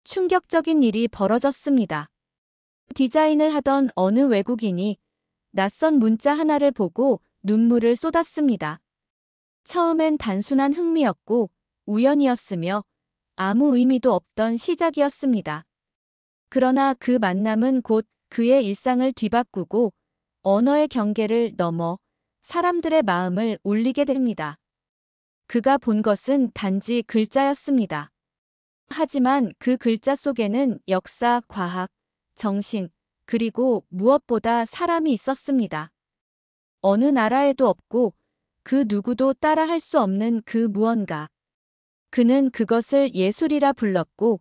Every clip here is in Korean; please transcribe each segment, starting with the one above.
충격적인 일이 벌어졌습니다. 디자인을 하던 어느 외국인이 낯선 문자 하나를 보고 눈물을 쏟았습니다. 처음엔 단순한 흥미였고 우연이었으며 아무 의미도 없던 시작이었습니다. 그러나 그 만남은 곧 그의 일상을 뒤바꾸고 언어의 경계를 넘어 사람들의 마음을 울리게 됩니다. 그가 본 것은 단지 글자였습니다. 하지만 그 글자 속에는 역사, 과학, 정신, 그리고 무엇보다 사람이 있었습니다. 어느 나라에도 없고 그 누구도 따라할 수 없는 그 무언가. 그는 그것을 예술이라 불렀고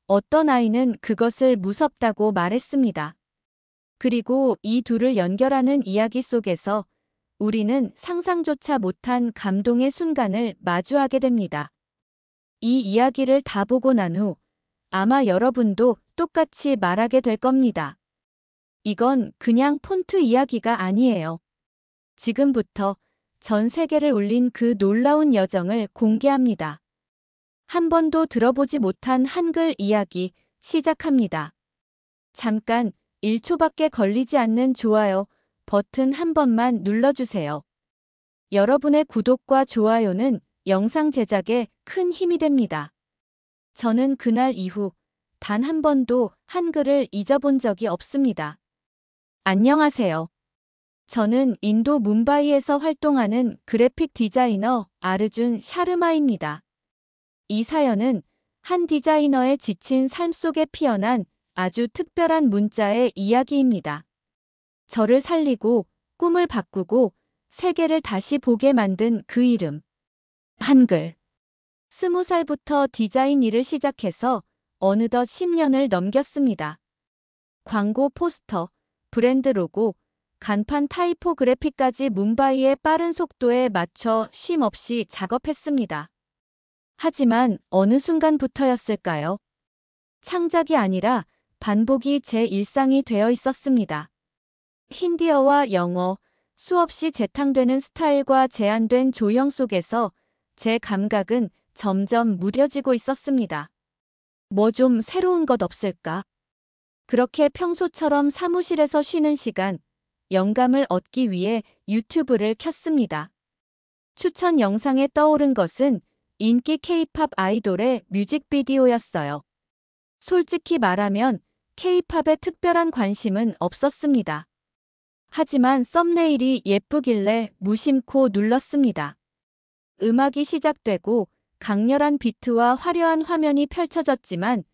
어떤 아이는 그것을 무섭다고 말했습니다. 그리고 이 둘을 연결하는 이야기 속에서 우리는 상상조차 못한 감동의 순간을 마주하게 됩니다. 이 이야기를 다 보고 난 후 아마 여러분도 똑같이 말하게 될 겁니다. 이건 그냥 폰트 이야기가 아니에요. 지금부터 전 세계를 울린 그 놀라운 여정을 공개합니다. 한 번도 들어보지 못한 한글 이야기 시작합니다. 잠깐 1초밖에 걸리지 않는 좋아요 버튼 한 번만 눌러주세요. 여러분의 구독과 좋아요는 영상 제작에 큰 힘이 됩니다. 저는 그날 이후 단 한 번도 한글을 잊어본 적이 없습니다. 안녕하세요. 저는 인도 뭄바이에서 활동하는 그래픽 디자이너 아르준 샤르마입니다. 이 사연은 한 디자이너의 지친 삶 속에 피어난 아주 특별한 문자의 이야기입니다. 저를 살리고 꿈을 바꾸고 세계를 다시 보게 만든 그 이름. 한글. 20살부터 디자인 일을 시작해서 어느덧 10년을 넘겼습니다. 광고 포스터, 브랜드 로고, 간판 타이포그래피까지 뭄바이의 빠른 속도에 맞춰 쉼 없이 작업했습니다. 하지만 어느 순간부터였을까요? 창작이 아니라 반복이 제 일상이 되어 있었습니다. 힌디어와 영어, 수없이 재탕되는 스타일과 제한된 조형 속에서 제 감각은 점점 무뎌지고 있었습니다. 뭐 좀 새로운 것 없을까? 그렇게 평소처럼 사무실에서 쉬는 시간, 영감을 얻기 위해 유튜브를 켰습니다. 추천 영상에 떠오른 것은 인기 K-팝 아이돌의 뮤직비디오였어요. 솔직히 말하면 K-팝에 특별한 관심은 없었습니다. 하지만 썸네일이 예쁘길래 무심코 눌렀습니다. 음악이 시작되고 강렬한 비트와 화려한 화면이 펼쳐졌지만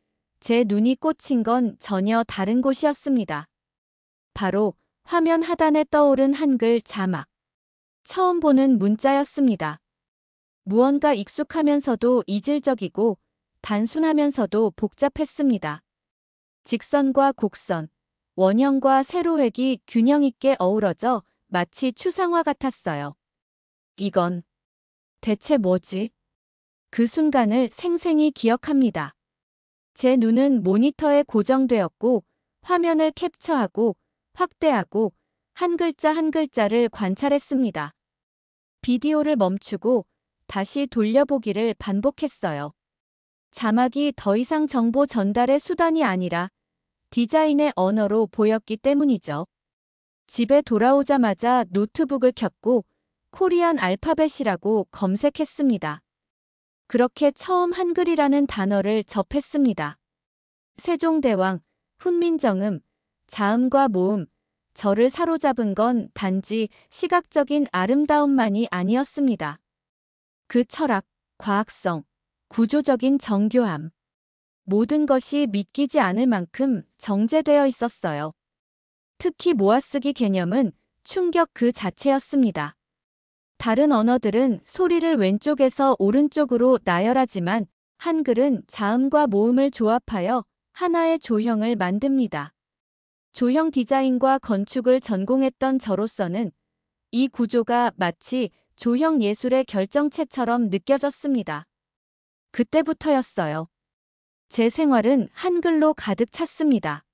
제 눈이 꽂힌 건 전혀 다른 곳이었습니다. 바로 화면 하단에 떠오른 한글 자막. 처음 보는 문자였습니다. 무언가 익숙하면서도 이질적이고 단순하면서도 복잡했습니다. 직선과 곡선, 원형과 세로획이 균형 있게 어우러져 마치 추상화 같았어요. 이건 대체 뭐지? 그 순간을 생생히 기억합니다. 제 눈은 모니터에 고정되었고 화면을 캡처하고 확대하고 한 글자 한 글자를 관찰했습니다. 비디오를 멈추고 다시 돌려보기를 반복했어요. 자막이 더 이상 정보 전달의 수단이 아니라 디자인의 언어로 보였기 때문이죠. 집에 돌아오자마자 노트북을 켰고 코리안 알파벳이라고 검색했습니다. 그렇게 처음 한글이라는 단어를 접했습니다. 세종대왕, 훈민정음, 자음과 모음, 저를 사로잡은 건 단지 시각적인 아름다움만이 아니었습니다. 그 철학, 과학성, 구조적인 정교함. 모든 것이 믿기지 않을 만큼 정제되어 있었어요. 특히 모아쓰기 개념은 충격 그 자체였습니다. 다른 언어들은 소리를 왼쪽에서 오른쪽으로 나열하지만 한글은 자음과 모음을 조합하여 하나의 조형을 만듭니다. 조형 디자인과 건축을 전공했던 저로서는 이 구조가 마치 조형 예술의 결정체처럼 느껴졌습니다. 그때부터였어요. 제 생활은 한글로 가득 찼습니다.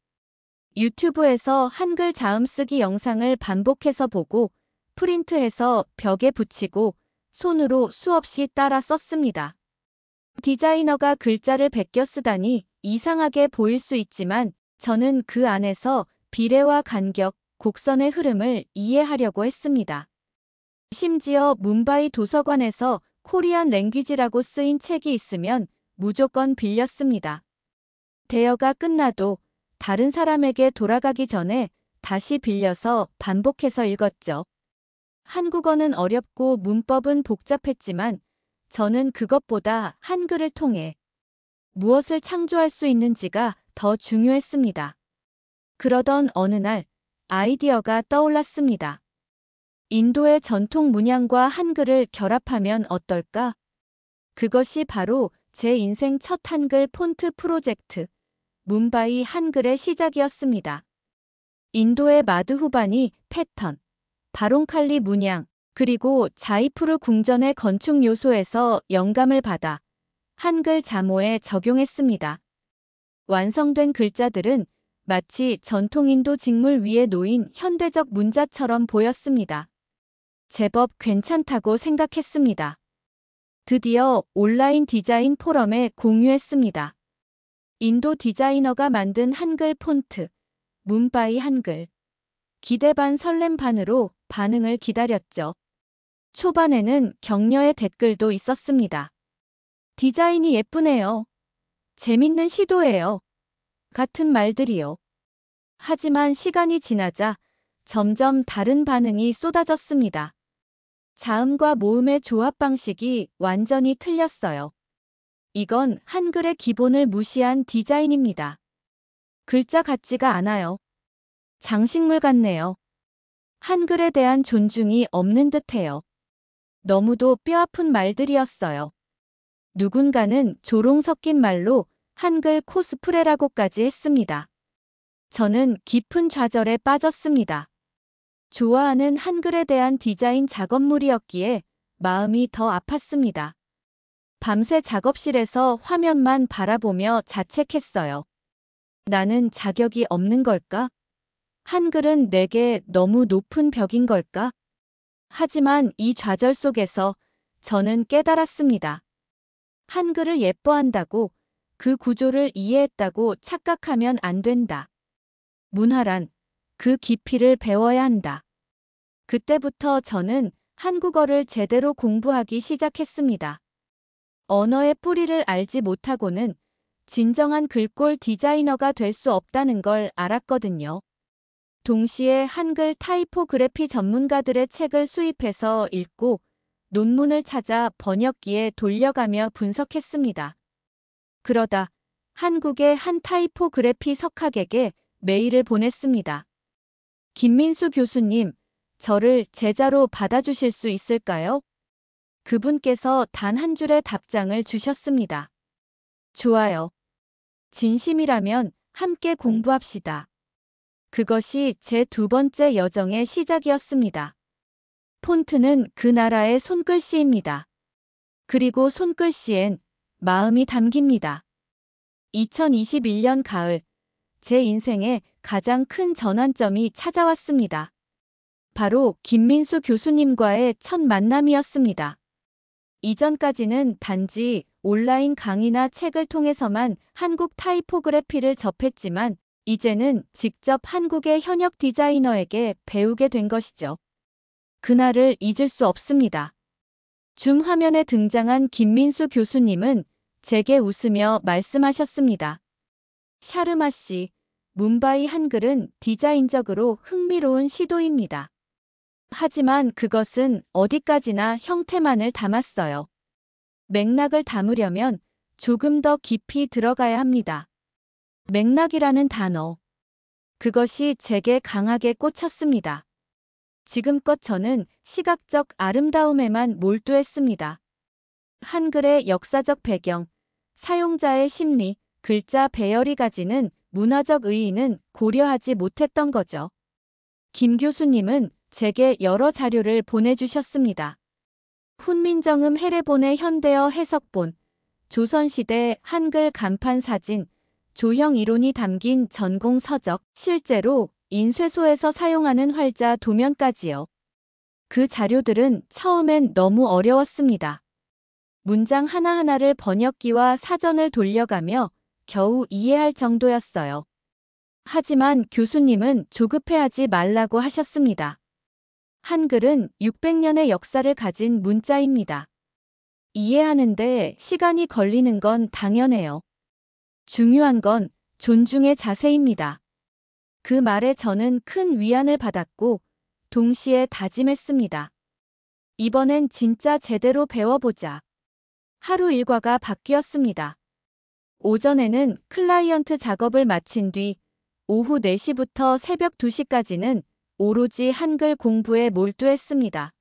유튜브에서 한글 자음 쓰기 영상을 반복해서 보고 프린트해서 벽에 붙이고 손으로 수없이 따라 썼습니다. 디자이너가 글자를 베껴 쓰다니 이상하게 보일 수 있지만 저는 그 안에서 비례와 간격, 곡선의 흐름을 이해하려고 했습니다. 심지어 뭄바이 도서관에서 코리안 랭귀지라고 쓰인 책이 있으면 무조건 빌렸습니다. 대여가 끝나도 다른 사람에게 돌아가기 전에 다시 빌려서 반복해서 읽었죠. 한국어는 어렵고 문법은 복잡했지만 저는 그것보다 한글을 통해 무엇을 창조할 수 있는지가 더 중요했습니다. 그러던 어느 날 아이디어가 떠올랐습니다. 인도의 전통 문양과 한글을 결합하면 어떨까? 그것이 바로 제 인생 첫 한글 폰트 프로젝트, 뭄바이 한글의 시작이었습니다. 인도의 마드후바니 패턴, 바롱칼리 문양, 그리고 자이푸르 궁전의 건축 요소에서 영감을 받아 한글 자모에 적용했습니다. 완성된 글자들은 마치 전통 인도 직물 위에 놓인 현대적 문자처럼 보였습니다. 제법 괜찮다고 생각했습니다. 드디어 온라인 디자인 포럼에 공유했습니다. 인도 디자이너가 만든 한글 폰트, 뭄바이 한글. 기대 반 설렘 반으로 반응을 기다렸죠. 초반에는 격려의 댓글도 있었습니다. 디자인이 예쁘네요. 재밌는 시도예요. 같은 말들이요. 하지만 시간이 지나자 점점 다른 반응이 쏟아졌습니다. 자음과 모음의 조합 방식이 완전히 틀렸어요. 이건 한글의 기본을 무시한 디자인입니다. 글자 같지가 않아요. 장식물 같네요. 한글에 대한 존중이 없는 듯해요. 너무도 뼈아픈 말들이었어요. 누군가는 조롱 섞인 말로 한글 코스프레라고까지 했습니다. 저는 깊은 좌절에 빠졌습니다. 좋아하는 한글에 대한 디자인 작업물이었기에 마음이 더 아팠습니다. 밤새 작업실에서 화면만 바라보며 자책했어요. 나는 자격이 없는 걸까? 한글은 내게 너무 높은 벽인 걸까? 하지만 이 좌절 속에서 저는 깨달았습니다. 한글을 예뻐한다고, 그 구조를 이해했다고 착각하면 안 된다. 문화란 그 깊이를 배워야 한다. 그때부터 저는 한국어를 제대로 공부하기 시작했습니다. 언어의 뿌리를 알지 못하고는 진정한 글꼴 디자이너가 될 수 없다는 걸 알았거든요. 동시에 한글 타이포그래피 전문가들의 책을 수입해서 읽고 논문을 찾아 번역기에 돌려가며 분석했습니다. 그러다 한국의 한 타이포그래피 석학에게 메일을 보냈습니다. 김민수 교수님, 저를 제자로 받아주실 수 있을까요? 그분께서 단 한 줄의 답장을 주셨습니다. 좋아요. 진심이라면 함께 공부합시다. 그것이 제 두 번째 여정의 시작이었습니다. 폰트는 그 나라의 손글씨입니다. 그리고 손글씨엔 마음이 담깁니다. 2021년 가을, 제 인생에 가장 큰 전환점이 찾아왔습니다. 바로 김민수 교수님과의 첫 만남이었습니다. 이전까지는 단지 온라인 강의나 책을 통해서만 한국 타이포그래피를 접했지만 이제는 직접 한국의 현역 디자이너에게 배우게 된 것이죠. 그날을 잊을 수 없습니다. 줌 화면에 등장한 김민수 교수님은 제게 웃으며 말씀하셨습니다. 샤르마 씨, 뭄바이 한글은 디자인적으로 흥미로운 시도입니다. 하지만 그것은 어디까지나 형태만을 담았어요. 맥락을 담으려면 조금 더 깊이 들어가야 합니다. 맥락이라는 단어. 그것이 제게 강하게 꽂혔습니다. 지금껏 저는 시각적 아름다움에만 몰두했습니다. 한글의 역사적 배경, 사용자의 심리, 글자 배열이 가지는 문화적 의의는 고려하지 못했던 거죠. 김 교수님은 제게 여러 자료를 보내주셨습니다. 훈민정음 해례본의 현대어 해석본, 조선시대 한글 간판 사진, 조형 이론이 담긴 전공 서적, 실제로 인쇄소에서 사용하는 활자 도면까지요. 그 자료들은 처음엔 너무 어려웠습니다. 문장 하나하나를 번역기와 사전을 돌려가며 겨우 이해할 정도였어요. 하지만 교수님은 조급해하지 말라고 하셨습니다. 한글은 600년의 역사를 가진 문자입니다. 이해하는데 시간이 걸리는 건 당연해요. 중요한 건 존중의 자세입니다. 그 말에 저는 큰 위안을 받았고 동시에 다짐했습니다. 이번엔 진짜 제대로 배워보자. 하루 일과가 바뀌었습니다. 오전에는 클라이언트 작업을 마친 뒤 오후 4시부터 새벽 2시까지는 오로지 한글 공부에 몰두했습니다.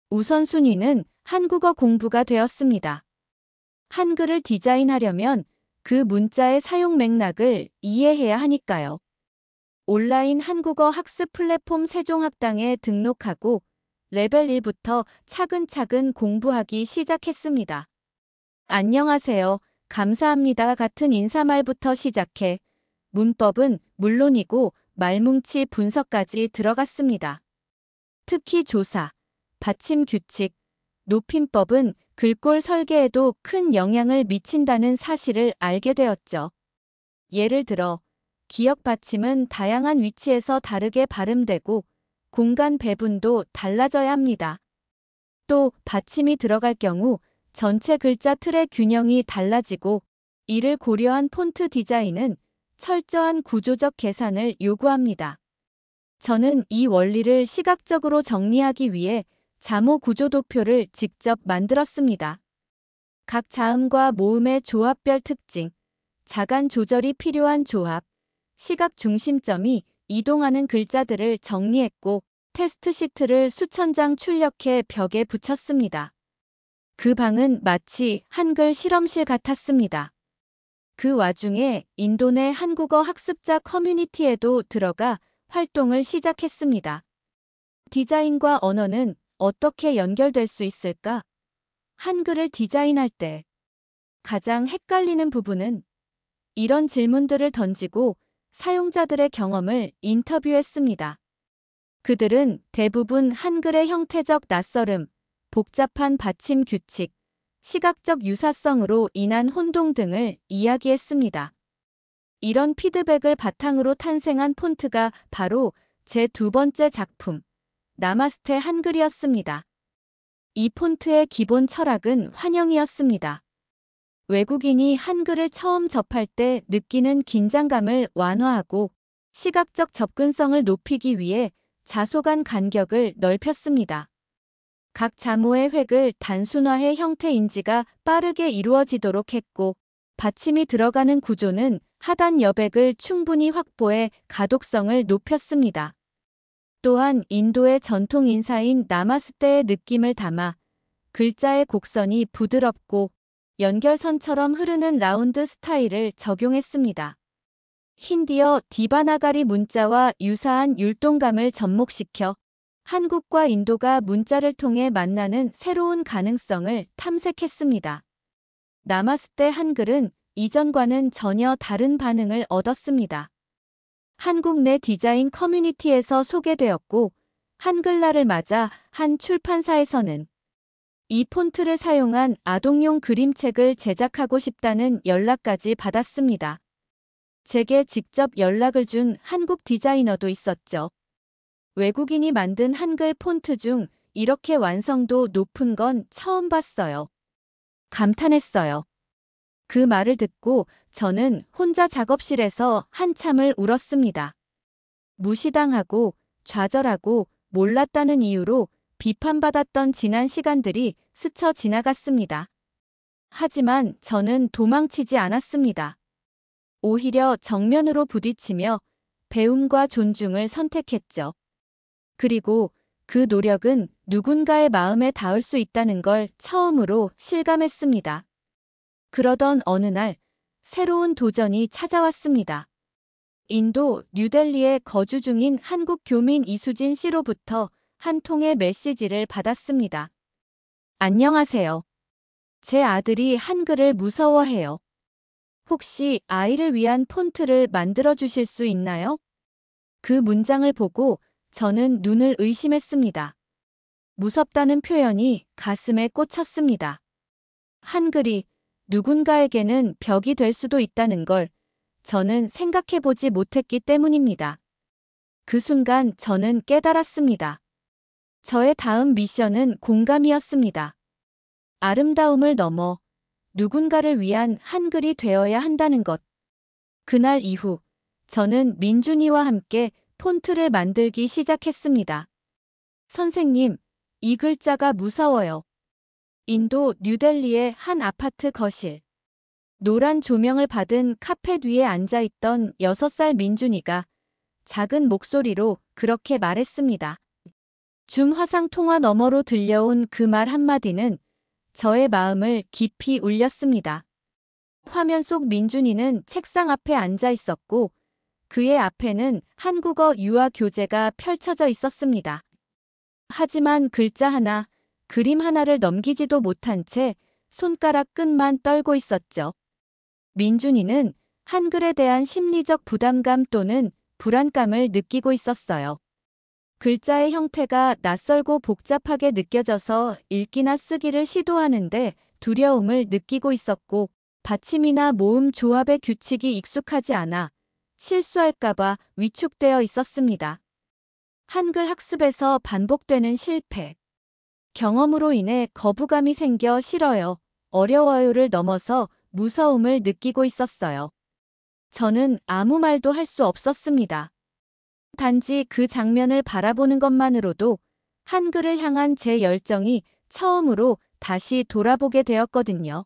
우선순위는 한국어 공부가 되었습니다. 한글을 디자인하려면 그 문자의 사용 맥락을 이해해야 하니까요. 온라인 한국어 학습 플랫폼 세종학당에 등록하고 레벨 1부터 차근차근 공부하기 시작했습니다. 안녕하세요. 감사합니다 같은 인사말부터 시작해 문법은 물론이고 말뭉치 분석까지 들어갔습니다. 특히 조사, 받침 규칙, 높임법은 글꼴 설계에도 큰 영향을 미친다는 사실을 알게 되었죠. 예를 들어 기역 받침은 다양한 위치에서 다르게 발음되고 공간 배분도 달라져야 합니다. 또 받침이 들어갈 경우 전체 글자 틀의 균형이 달라지고 이를 고려한 폰트 디자인은 철저한 구조적 계산을 요구합니다. 저는 이 원리를 시각적으로 정리하기 위해 자모 구조도표를 직접 만들었습니다. 각 자음과 모음의 조합별 특징, 자간 조절이 필요한 조합, 시각 중심점이 이동하는 글자들을 정리했고 테스트 시트를 수천 장 출력해 벽에 붙였습니다. 그 방은 마치 한글 실험실 같았습니다. 그 와중에 인도 내 한국어 학습자 커뮤니티에도 들어가 활동을 시작했습니다. 디자인과 언어는 어떻게 연결될 수 있을까? 한글을 디자인할 때 가장 헷갈리는 부분은 이런 질문들을 던지고 사용자들의 경험을 인터뷰했습니다. 그들은 대부분 한글의 형태적 낯설음, 복잡한 받침 규칙, 시각적 유사성으로 인한 혼동 등을 이야기했습니다. 이런 피드백을 바탕으로 탄생한 폰트가 바로 제 두 번째 작품, 나마스테 한글이었습니다. 이 폰트의 기본 철학은 환영이었습니다. 외국인이 한글을 처음 접할 때 느끼는 긴장감을 완화하고 시각적 접근성을 높이기 위해 자소간 간격을 넓혔습니다. 각 자모의 획을 단순화해 형태 인지가 빠르게 이루어지도록 했고 받침이 들어가는 구조는 하단 여백을 충분히 확보해 가독성을 높였습니다. 또한 인도의 전통 인사인 나마스테의 느낌을 담아 글자의 곡선이 부드럽고 연결선처럼 흐르는 라운드 스타일을 적용했습니다. 힌디어 디바나가리 문자와 유사한 율동감을 접목시켜 한국과 인도가 문자를 통해 만나는 새로운 가능성을 탐색했습니다. 나마스테 한글은 이전과는 전혀 다른 반응을 얻었습니다. 한국 내 디자인 커뮤니티에서 소개되었고 한글날을 맞아 한 출판사에서는 이 폰트를 사용한 아동용 그림책을 제작하고 싶다는 연락까지 받았습니다. 제게 직접 연락을 준 한국 디자이너도 있었죠. 외국인이 만든 한글 폰트 중 이렇게 완성도 높은 건 처음 봤어요. 감탄했어요. 그 말을 듣고 저는 혼자 작업실에서 한참을 울었습니다. 무시당하고 좌절하고 몰랐다는 이유로 비판받았던 지난 시간들이 스쳐 지나갔습니다. 하지만 저는 도망치지 않았습니다. 오히려 정면으로 부딪히며 배움과 존중을 선택했죠. 그리고 그 노력은 누군가의 마음에 닿을 수 있다는 걸 처음으로 실감했습니다. 그러던 어느 날 새로운 도전이 찾아왔습니다. 인도 뉴델리에 거주 중인 한국 교민 이수진 씨로부터 한 통의 메시지를 받았습니다. 안녕하세요. 제 아들이 한글을 무서워해요. 혹시 아이를 위한 폰트를 만들어 주실 수 있나요? 그 문장을 보고 저는 눈을 의심했습니다. 무섭다는 표현이 가슴에 꽂혔습니다. 한글이 누군가에게는 벽이 될 수도 있다는 걸 저는 생각해보지 못했기 때문입니다. 그 순간 저는 깨달았습니다. 저의 다음 미션은 공감이었습니다. 아름다움을 넘어 누군가를 위한 한글이 되어야 한다는 것. 그날 이후 저는 민준이와 함께 폰트를 만들기 시작했습니다. 선생님, 이 글자가 무서워요. 인도 뉴델리의 한 아파트 거실. 노란 조명을 받은 카펫 위에 앉아있던 6살 민준이가 작은 목소리로 그렇게 말했습니다. 줌 화상 통화 너머로 들려온 그 말 한마디는 저의 마음을 깊이 울렸습니다. 화면 속 민준이는 책상 앞에 앉아 있었고 그의 앞에는 한국어 유아 교재가 펼쳐져 있었습니다. 하지만 글자 하나, 그림 하나를 넘기지도 못한 채 손가락 끝만 떨고 있었죠. 민준이는 한글에 대한 심리적 부담감 또는 불안감을 느끼고 있었어요. 글자의 형태가 낯설고 복잡하게 느껴져서 읽기나 쓰기를 시도하는데 두려움을 느끼고 있었고 받침이나 모음 조합의 규칙이 익숙하지 않아 실수할까봐 위축되어 있었습니다. 한글 학습에서 반복되는 실패. 경험으로 인해 거부감이 생겨 싫어요, 어려워요를 넘어서 무서움을 느끼고 있었어요. 저는 아무 말도 할 수 없었습니다. 단지 그 장면을 바라보는 것만으로도 한글을 향한 제 열정이 처음으로 다시 돌아보게 되었거든요.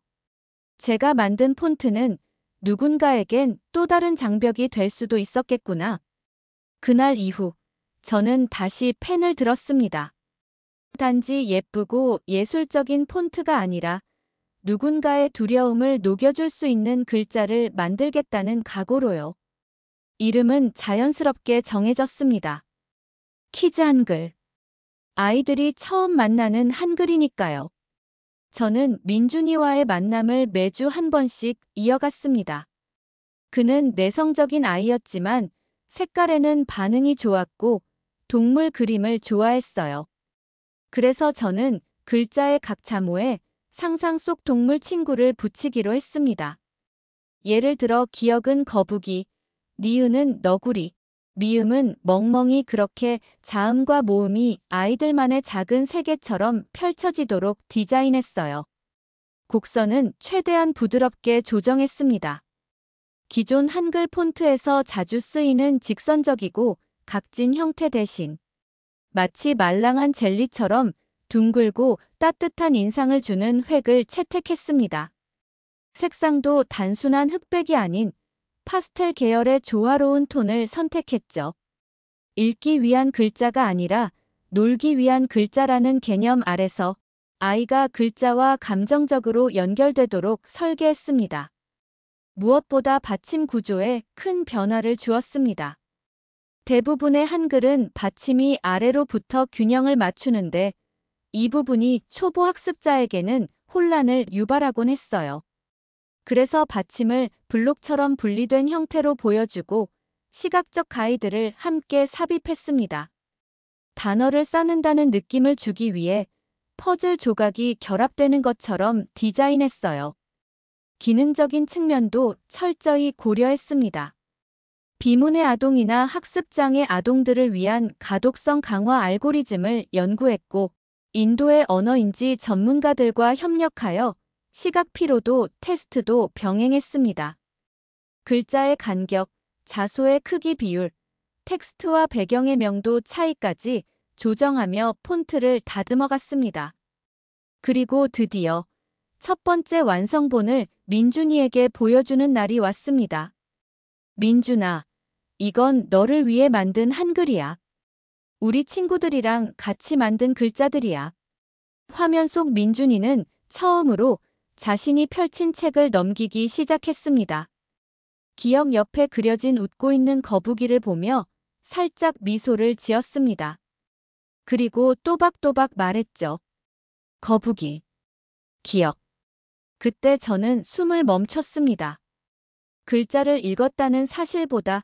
제가 만든 폰트는 누군가에겐 또 다른 장벽이 될 수도 있었겠구나. 그날 이후 저는 다시 펜을 들었습니다. 단지 예쁘고 예술적인 폰트가 아니라 누군가의 두려움을 녹여줄 수 있는 글자를 만들겠다는 각오로요. 이름은 자연스럽게 정해졌습니다. 키즈 한글. 아이들이 처음 만나는 한글이니까요. 저는 민준이와의 만남을 매주 한 번씩 이어갔습니다. 그는 내성적인 아이였지만 색깔에는 반응이 좋았고 동물 그림을 좋아했어요. 그래서 저는 글자의 각 자모에 상상 속 동물 친구를 붙이기로 했습니다. 예를 들어 기억은 거북이, 니은은 너구리, 미음은 멍멍이 그렇게 자음과 모음이 아이들만의 작은 세계처럼 펼쳐지도록 디자인했어요. 곡선은 최대한 부드럽게 조정했습니다. 기존 한글 폰트에서 자주 쓰이는 직선적이고 각진 형태 대신 마치 말랑한 젤리처럼 둥글고 따뜻한 인상을 주는 획을 채택했습니다. 색상도 단순한 흑백이 아닌 파스텔 계열의 조화로운 톤을 선택했죠. 읽기 위한 글자가 아니라 놀기 위한 글자라는 개념 아래서 아이가 글자와 감정적으로 연결되도록 설계했습니다. 무엇보다 받침 구조에 큰 변화를 주었습니다. 대부분의 한글은 받침이 아래로부터 균형을 맞추는데 이 부분이 초보 학습자에게는 혼란을 유발하곤 했어요. 그래서 받침을 블록처럼 분리된 형태로 보여주고 시각적 가이드를 함께 삽입했습니다. 단어를 쌓는다는 느낌을 주기 위해 퍼즐 조각이 결합되는 것처럼 디자인했어요. 기능적인 측면도 철저히 고려했습니다. 비문의 아동이나 학습장애 아동들을 위한 가독성 강화 알고리즘을 연구했고 인도의 언어인지 전문가들과 협력하여 시각 피로도 테스트도 병행했습니다. 글자의 간격, 자소의 크기 비율, 텍스트와 배경의 명도 차이까지 조정하며 폰트를 다듬어갔습니다. 그리고 드디어 첫 번째 완성본을 민준이에게 보여주는 날이 왔습니다. 민준아, 이건 너를 위해 만든 한글이야. 우리 친구들이랑 같이 만든 글자들이야. 화면 속 민준이는 처음으로 자신이 펼친 책을 넘기기 시작했습니다. 기억 옆에 그려진 웃고 있는 거북이를 보며 살짝 미소를 지었습니다. 그리고 또박또박 말했죠. 거북이. 기억. 그때 저는 숨을 멈췄습니다. 글자를 읽었다는 사실보다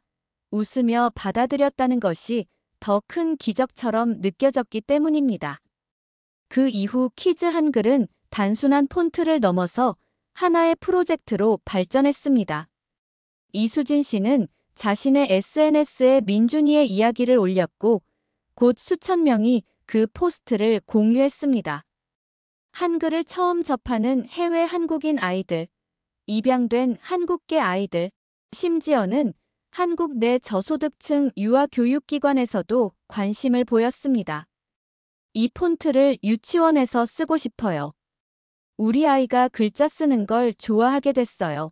웃으며 받아들였다는 것이 더 큰 기적처럼 느껴졌기 때문입니다. 그 이후 키즈 한글은 단순한 폰트를 넘어서 하나의 프로젝트로 발전했습니다. 이수진 씨는 자신의 SNS에 민준이의 이야기를 올렸고 곧 수천 명이 그 포스트를 공유했습니다. 한글을 처음 접하는 해외 한국인 아이들, 입양된 한국계 아이들, 심지어는 한국 내 저소득층 유아교육기관에서도 관심을 보였습니다. 이 폰트를 유치원에서 쓰고 싶어요. 우리 아이가 글자 쓰는 걸 좋아하게 됐어요.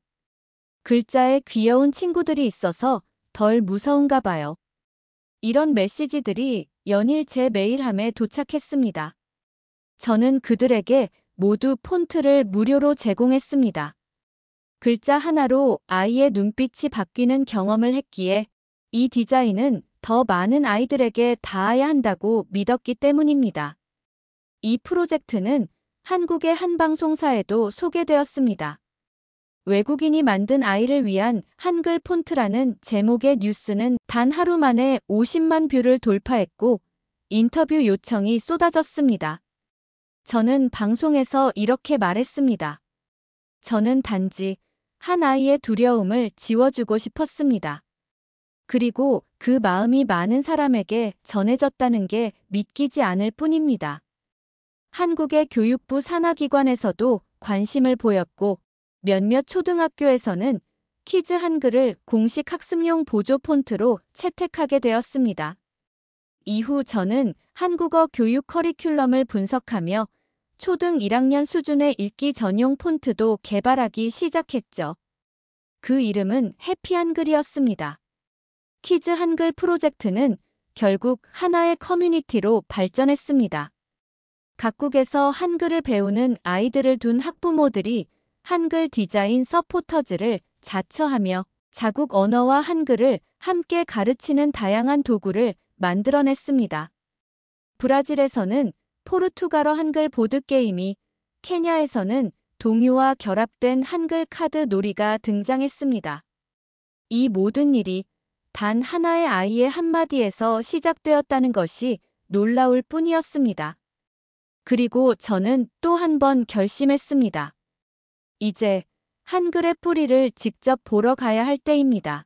글자에 귀여운 친구들이 있어서 덜 무서운가 봐요. 이런 메시지들이 연일 제 메일함에 도착했습니다. 저는 그들에게 모두 폰트를 무료로 제공했습니다. 글자 하나로 아이의 눈빛이 바뀌는 경험을 했기에 이 디자인은 더 많은 아이들에게 닿아야 한다고 믿었기 때문입니다. 이 프로젝트는 한국의 한 방송사에도 소개되었습니다. 외국인이 만든 아이를 위한 한글 폰트라는 제목의 뉴스는 단 하루 만에 50만 뷰를 돌파했고 인터뷰 요청이 쏟아졌습니다. 저는 방송에서 이렇게 말했습니다. 저는 단지 한 아이의 두려움을 지워주고 싶었습니다. 그리고 그 마음이 많은 사람에게 전해졌다는 게 믿기지 않을 뿐입니다. 한국의 교육부 산하기관에서도 관심을 보였고 몇몇 초등학교에서는 키즈 한글을 공식 학습용 보조 폰트로 채택하게 되었습니다. 이후 저는 한국어 교육 커리큘럼을 분석하며 초등 1학년 수준의 읽기 전용 폰트도 개발하기 시작했죠. 그 이름은 해피 한글이었습니다. 키즈 한글 프로젝트는 결국 하나의 커뮤니티로 발전했습니다. 각국에서 한글을 배우는 아이들을 둔 학부모들이 한글 디자인 서포터즈를 자처하며 자국 언어와 한글을 함께 가르치는 다양한 도구를 만들어냈습니다. 브라질에서는 포르투갈어 한글 보드게임이, 케냐에서는 동요와 결합된 한글 카드 놀이가 등장했습니다. 이 모든 일이 단 하나의 아이의 한마디에서 시작되었다는 것이 놀라울 뿐이었습니다. 그리고 저는 또 한 번 결심했습니다. 이제 한글의 뿌리를 직접 보러 가야 할 때입니다.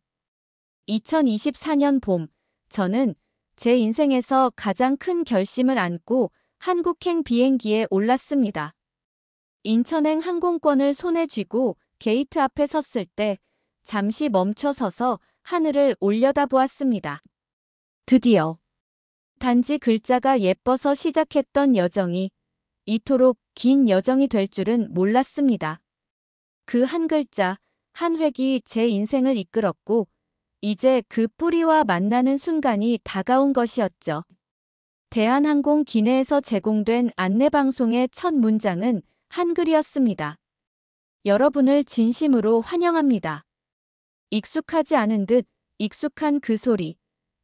2024년 봄, 저는 제 인생에서 가장 큰 결심을 안고 한국행 비행기에 올랐습니다. 인천행 항공권을 손에 쥐고 게이트 앞에 섰을 때 잠시 멈춰서서 하늘을 올려다보았습니다. 드디어 단지 글자가 예뻐서 시작했던 여정이 이토록 긴 여정이 될 줄은 몰랐습니다. 그 한 글자, 한 획이 제 인생을 이끌었고 이제 그 뿌리와 만나는 순간이 다가온 것이었죠. 대한항공 기내에서 제공된 안내방송의 첫 문장은 한글이었습니다. 여러분을 진심으로 환영합니다. 익숙하지 않은 듯 익숙한 그 소리,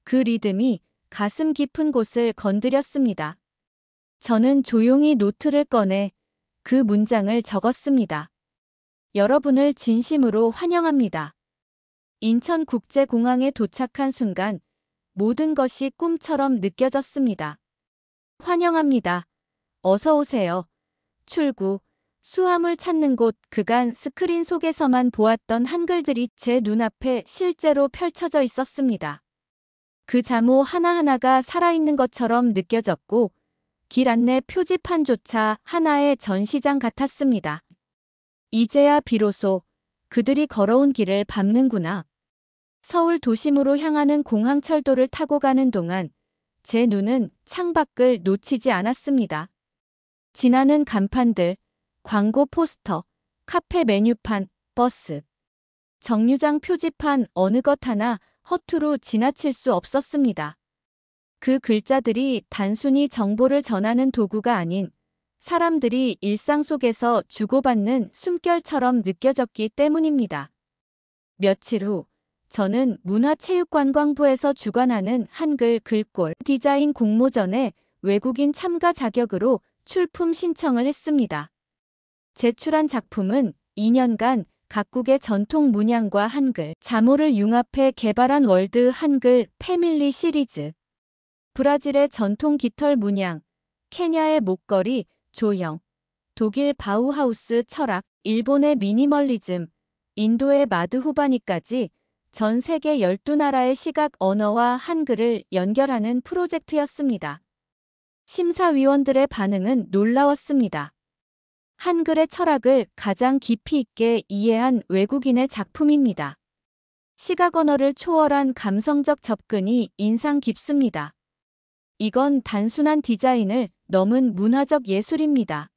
그 리듬이 가슴 깊은 곳을 건드렸습니다. 저는 조용히 노트를 꺼내 그 문장을 적었습니다. 여러분을 진심으로 환영합니다. 인천국제공항에 도착한 순간 모든 것이 꿈처럼 느껴졌습니다. 환영합니다. 어서 오세요. 출구, 수화물 찾는 곳, 그간 스크린 속에서만 보았던 한글들이 제 눈앞에 실제로 펼쳐져 있었습니다. 그 자모 하나하나가 살아있는 것처럼 느껴졌고 길 안내 표지판조차 하나의 전시장 같았습니다. 이제야 비로소 그들이 걸어온 길을 밟는구나. 서울 도심으로 향하는 공항철도를 타고 가는 동안 제 눈은 창밖을 놓치지 않았습니다. 지나는 간판들, 광고 포스터, 카페 메뉴판, 버스, 정류장 표지판 어느 것 하나 허투루 지나칠 수 없었습니다. 그 글자들이 단순히 정보를 전하는 도구가 아닌 사람들이 일상 속에서 주고받는 숨결처럼 느껴졌기 때문입니다. 며칠 후 저는 문화체육관광부에서 주관하는 한글 글꼴 디자인 공모전에 외국인 참가 자격으로 출품 신청을 했습니다. 제출한 작품은 2년간 각국의 전통 문양과 한글, 자모를 융합해 개발한 월드 한글 패밀리 시리즈, 브라질의 전통 깃털 문양, 케냐의 목걸이, 조형, 독일 바우하우스 철학, 일본의 미니멀리즘, 인도의 마드후바니까지 전 세계 12나라의 시각 언어와 한글을 연결하는 프로젝트였습니다. 심사위원들의 반응은 놀라웠습니다. 한글의 철학을 가장 깊이 있게 이해한 외국인의 작품입니다. 시각 언어를 초월한 감성적 접근이 인상 깊습니다. 이건 단순한 디자인을 넘은 문화적 예술입니다.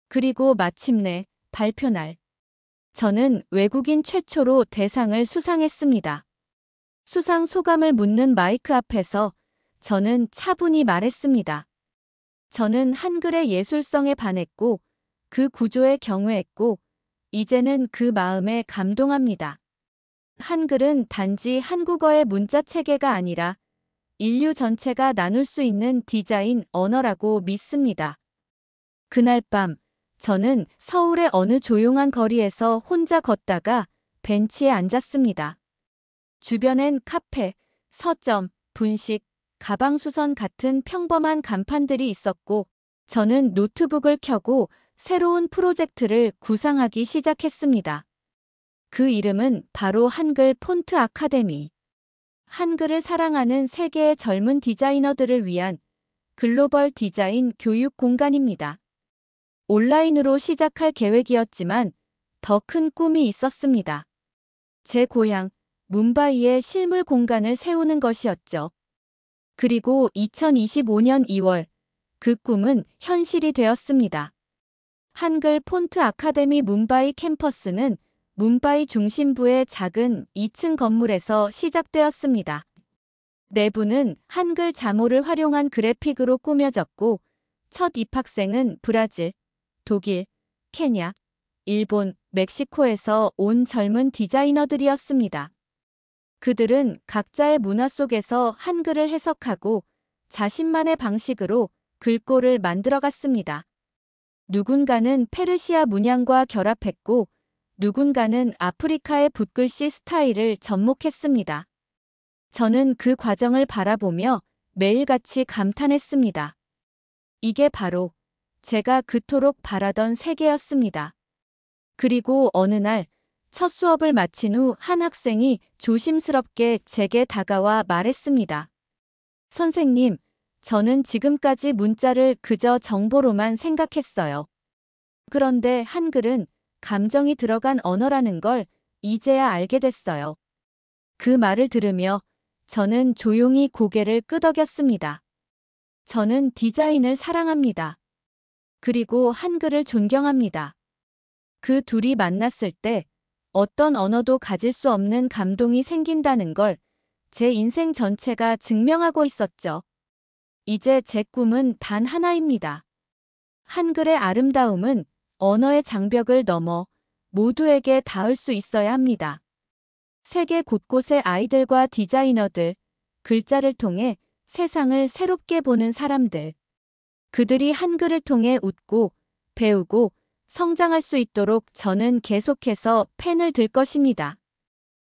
그리고 마침내 발표날. 저는 외국인 최초로 대상을 수상했습니다. 수상 소감을 묻는 마이크 앞에서 저는 차분히 말했습니다. 저는 한글의 예술성에 반했고 그 구조에 경외했고 이제는 그 마음에 감동합니다. 한글은 단지 한국어의 문자 체계가 아니라 인류 전체가 나눌 수 있는 디자인 언어라고 믿습니다. 그날 밤 저는 서울의 어느 조용한 거리에서 혼자 걷다가 벤치에 앉았습니다. 주변엔 카페, 서점, 분식, 가방수선 같은 평범한 간판들이 있었고 저는 노트북을 켜고 새로운 프로젝트를 구상하기 시작했습니다. 그 이름은 바로 한글 폰트 아카데미. 한글을 사랑하는 세계의 젊은 디자이너들을 위한 글로벌 디자인 교육 공간입니다. 온라인으로 시작할 계획이었지만 더 큰 꿈이 있었습니다. 제 고향 뭄바이에 실물 공간을 세우는 것이었죠. 그리고 2025년 2월 그 꿈은 현실이 되었습니다. 한글 폰트 아카데미 뭄바이 캠퍼스는 뭄바이 중심부의 작은 2층 건물에서 시작되었습니다. 내부는 한글 자모를 활용한 그래픽으로 꾸며졌고 첫 입학생은 브라질, 독일, 케냐, 일본, 멕시코에서 온 젊은 디자이너들이었습니다. 그들은 각자의 문화 속에서 한글을 해석하고 자신만의 방식으로 글꼴을 만들어갔습니다. 누군가는 페르시아 문양과 결합했고 누군가는 아프리카의 붓글씨 스타일을 접목했습니다. 저는 그 과정을 바라보며 매일같이 감탄했습니다. 이게 바로 제가 그토록 바라던 세계였습니다. 그리고 어느 날 첫 수업을 마친 후 한 학생이 조심스럽게 제게 다가와 말했습니다. 선생님, 저는 지금까지 문자를 그저 정보로만 생각했어요. 그런데 한글은 감정이 들어간 언어라는 걸 이제야 알게 됐어요. 그 말을 들으며 저는 조용히 고개를 끄덕였습니다. 저는 디자인을 사랑합니다. 그리고 한글을 존경합니다. 그 둘이 만났을 때 어떤 언어도 가질 수 없는 감동이 생긴다는 걸 제 인생 전체가 증명하고 있었죠. 이제 제 꿈은 단 하나입니다. 한글의 아름다움은 언어의 장벽을 넘어 모두에게 닿을 수 있어야 합니다. 세계 곳곳의 아이들과 디자이너들, 글자를 통해 세상을 새롭게 보는 사람들. 그들이 한글을 통해 웃고 배우고 성장할 수 있도록 저는 계속해서 펜을 들 것입니다.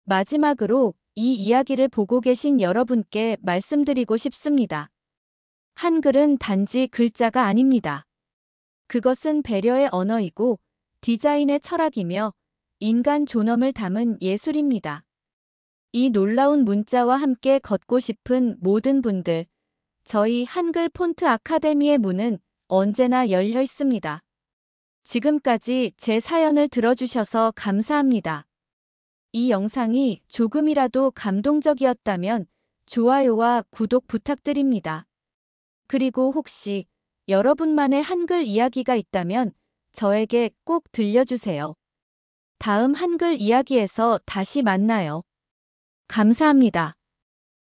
마지막으로 이 이야기를 보고 계신 여러분께 말씀드리고 싶습니다. 한글은 단지 글자가 아닙니다. 그것은 배려의 언어이고 디자인의 철학이며 인간 존엄을 담은 예술입니다. 이 놀라운 문자와 함께 걷고 싶은 모든 분들, 저희 한글 폰트 아카데미의 문은 언제나 열려 있습니다. 지금까지 제 사연을 들어주셔서 감사합니다. 이 영상이 조금이라도 감동적이었다면 좋아요와 구독 부탁드립니다. 그리고 혹시 여러분만의 한글 이야기가 있다면 저에게 꼭 들려주세요. 다음 한글 이야기에서 다시 만나요. 감사합니다.